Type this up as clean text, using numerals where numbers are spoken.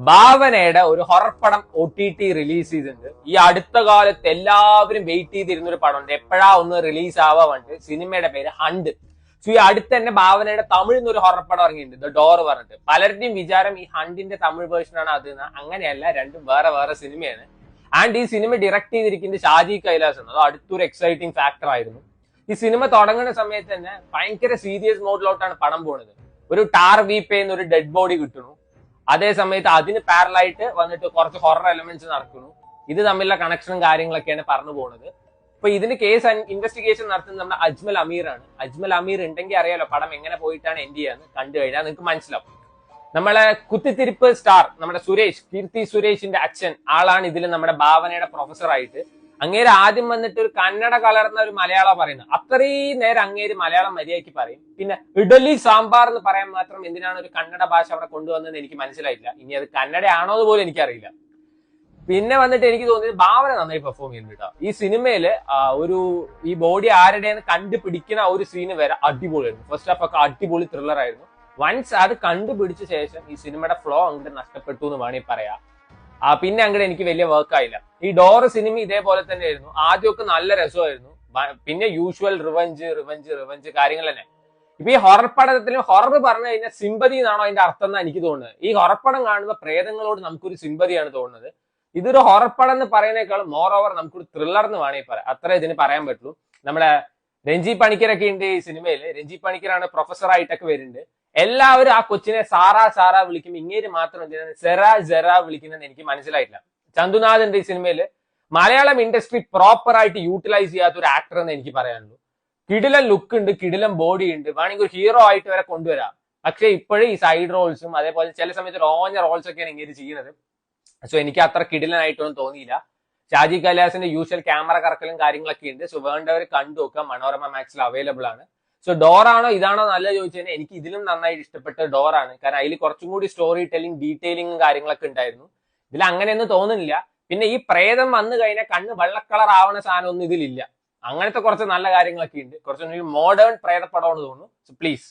ഭാവനയുടെ ഒരു ഹൊറർ പടം OTT release ചെയ്തിട്ടുണ്ട്. ഈ അടുത്ത കാലത്ത് എല്ലാവരും വെയിറ്റ് ചെയ്തിരുന്ന ഒരു പടമുണ്ട്. എപ്പോഴാ ഒന്ന് റിലീസ് ആവാ വേണ്ടി. സിനിമയുടെ പേര് ഹണ്ട്. സോ ഈ അടുത്ത് തന്നെ ഭാവനയുടെ തമിഴിൽ ഒരു ഹൊറർ പടം ഇറങ്ങിയിട്ടുണ്ട്, ദ ഡോർ പറഞ്ഞിട്ട്. പലരുടെയും വിചാരം ഈ ഹണ്ടിന്റെ തമിഴ് വേർഷനാണ് അത്. അങ്ങനെയല്ല, രണ്ടും വേറെ വേറെ സിനിമയാണ്. ആൻഡ് ഈ സിനിമ ഡയറക്ട് ചെയ്തിരിക്കുന്നത് ഷാജി കൈലാസ് ആണ്. അത് അടുത്തൊരു എക്സൈറ്റിംഗ് ഫാക്ടർ ആയിരുന്നു. ഈ സിനിമ തുടങ്ങുന്ന സമയത്ത് തന്നെ ഭയങ്കര സീരിയസ് മോഡിലോട്ടാണ് പടം പോകുന്നത്. ഒരു ടാർ വീപ്പ് ചെയ്യുന്ന ഒരു ഡെഡ് ബോഡി കിട്ടുന്നു. അതേ സമയത്ത് അതിന് പാരലായിട്ട് വന്നിട്ട് കുറച്ച് ഹൊറർ എലമെന്റ്സ് നടക്കുന്നു. ഇത് തമ്മിലുള്ള കണക്ഷനും കാര്യങ്ങളൊക്കെയാണ് പറഞ്ഞു പോകുന്നത്. ഇപ്പൊ ഇതിന് കേസ് ഇൻവെസ്റ്റിഗേഷൻ നടത്തുന്നത് നമ്മുടെ അജ്മൽ അമീർ ആണ്. അജ്മൽ അമീർ ഉണ്ടെങ്കിൽ അറിയാലോ പടം എങ്ങനെ പോയിട്ടാണ് എൻഡ് ചെയ്യാന്ന്. കണ്ടു കഴിഞ്ഞാൽ നിങ്ങൾക്ക് മനസ്സിലാവും. നമ്മളെ കുത്തിത്തിരിപ്പ് സ്റ്റാർ നമ്മുടെ സുരേഷ്, കീർത്തി സുരേഷിന്റെ അച്ഛൻ ആളാണ് ഇതിൽ നമ്മുടെ ഭാവനയുടെ പ്രൊഫസർ ആയിട്ട്. അങ്ങേര് ആദ്യം വന്നിട്ട് ഒരു കന്നഡ കലർന്ന ഒരു മലയാളം പറയുന്നത്. അത്രയും നേരം അങ്ങേര് മലയാളം മര്യാദയ്ക്ക് പറയും. പിന്നെ ഇഡലി സാമ്പാർ എന്ന് പറയാൻ മാത്രം എന്തിനാണ് ഒരു കന്നഡ ഭാഷ അവിടെ കൊണ്ടുവന്നത് എനിക്ക് മനസ്സിലായില്ല. ഇനി അത് കന്നഡ ആണോ എന്ന് പോലും എനിക്കറിയില്ല. പിന്നെ വന്നിട്ട് എനിക്ക് തോന്നിയത് ഭാവന നന്നായി പെർഫോം ചെയ്യുന്നുണ്ട്. ഈ സിനിമയില് ഈ ബോഡി ആരുടെയെന്ന് കണ്ടുപിടിക്കുന്ന ഒരു സീന് വരെ അടിപൊളിയായിരുന്നു. ഫസ്റ്റ് ഹാഫ് ഒക്കെ അടിപൊളി ത്രില്ലർ ആയിരുന്നു. വൺസ് അത് കണ്ടുപിടിച്ച ശേഷം ഈ സിനിമയുടെ ഫ്ലോ അങ്ങോട്ട് നഷ്ടപ്പെട്ടു എന്ന് വേണമെങ്കിൽ പറയാം. പിന്നെ അങ്ങോട്ട് എനിക്ക് വലിയ വർക്ക് ആയില്ല. ഈ ഡോർ സിനിമ ഇതേപോലെ തന്നെ ആയിരുന്നു. ആദ്യമൊക്കെ നല്ല രസമായിരുന്നു. പിന്നെ യൂഷ്വൽ റിവഞ്ച് കാര്യങ്ങൾ തന്നെ. ഇപ്പൊ ഈ ഹൊറർ പടത്തിലും ഹൊറർ പറഞ്ഞു കഴിഞ്ഞാൽ സിമ്പതി എന്നാണോ അതിന്റെ അർത്ഥം എന്നാണ് എനിക്ക് തോന്നുന്നത്. ഈ ഹൊറർ പടം കാണുമ്പോൾ പ്രേതങ്ങളോട് നമുക്കൊരു സിമ്പതിയാണ് തോന്നുന്നത്. ഇതൊരു ഹൊറർ പടം എന്ന് പറയുന്നേക്കാളും മോർ ഓവർ നമുക്കൊരു ത്രില്ലർ എന്ന് വേണമെങ്കിൽ പറയാം. അത്ര ഇതിന് പറയാൻ പറ്റുള്ളൂ. നമ്മുടെ രഞ്ജി പണിക്കരൊക്കെ ഉണ്ട് ഈ സിനിമയിൽ. രഞ്ജി പണിക്കരാണ് പ്രൊഫസർ ആയിട്ടൊക്കെ വരുന്നുണ്ട്. എല്ലാവരും ആ കൊച്ചിനെ സാറാ വിളിക്കും. ഇങ്ങേര് മാത്രം എന്തിനാണ് സെറ വിളിക്കുന്നത് എനിക്ക് മനസ്സിലായിട്ടില്ല. ചന്തുനാഥ് ഉണ്ട് ഈ സിനിമയിൽ. മലയാളം ഇൻഡസ്ട്രി പ്രോപ്പർ ആയിട്ട് യൂട്ടിലൈസ് ചെയ്യാത്ത ഒരു ആക്ടർ എന്ന് എനിക്ക് പറയാനുള്ളൂ. കിടിലൻ ലുക്ക് ഉണ്ട്, കിടിലൻ ബോഡി ഉണ്ട്, വേണമെങ്കിൽ ഒരു ഹീറോ ആയിട്ട് വരെ കൊണ്ടുവരാം. പക്ഷെ ഇപ്പോഴും ഈ സൈഡ് റോൾസും അതേപോലെ ചില സമയത്ത് റോഞ്ഞ റോൾസ് ഒക്കെയാണ് ഇങ്ങനെ ചെയ്യുന്നത്. സോ എനിക്ക് അത്ര കിടിലനായിട്ടൊന്നും തോന്നിയില്ല. ഷാജി കൈലാസിന്റെ യൂഷ്വൽ ക്യാമറ കറക്കലും കാര്യങ്ങളൊക്കെ ഉണ്ട്. സോ വേണ്ടവർ കണ്ടു നോക്കാം. മനോരമ മാക്സിൽ അവൈലബിൾ ആണ്. സോ ഡോർ ആണോ ഇതാണോ നല്ല ചോദിച്ചാൽ എനിക്ക് ഇതിലും നന്നായിട്ട് ഇഷ്ടപ്പെട്ട ഡോർ ആണ്. കാരണം അതിൽ കുറച്ചും കൂടി സ്റ്റോറി ടെല്ലിംഗ്, ഡീറ്റെയിലിംഗും കാര്യങ്ങളൊക്കെ ഉണ്ടായിരുന്നു. ഇതിൽ അങ്ങനെയൊന്നും തോന്നുന്നില്ല. പിന്നെ ഈ പ്രേതം വന്നു കഴിഞ്ഞാൽ കണ്ണ് വെള്ളക്കളർ ആവുന്ന സാധനം ഒന്നും ഇതിലില്ല. അങ്ങനത്തെ കുറച്ച് നല്ല കാര്യങ്ങളൊക്കെ ഉണ്ട്. കുറച്ചുകൂടി മോഡേൺ പ്രേതപ്പടമാണെന്ന് തോന്നുന്നു. So please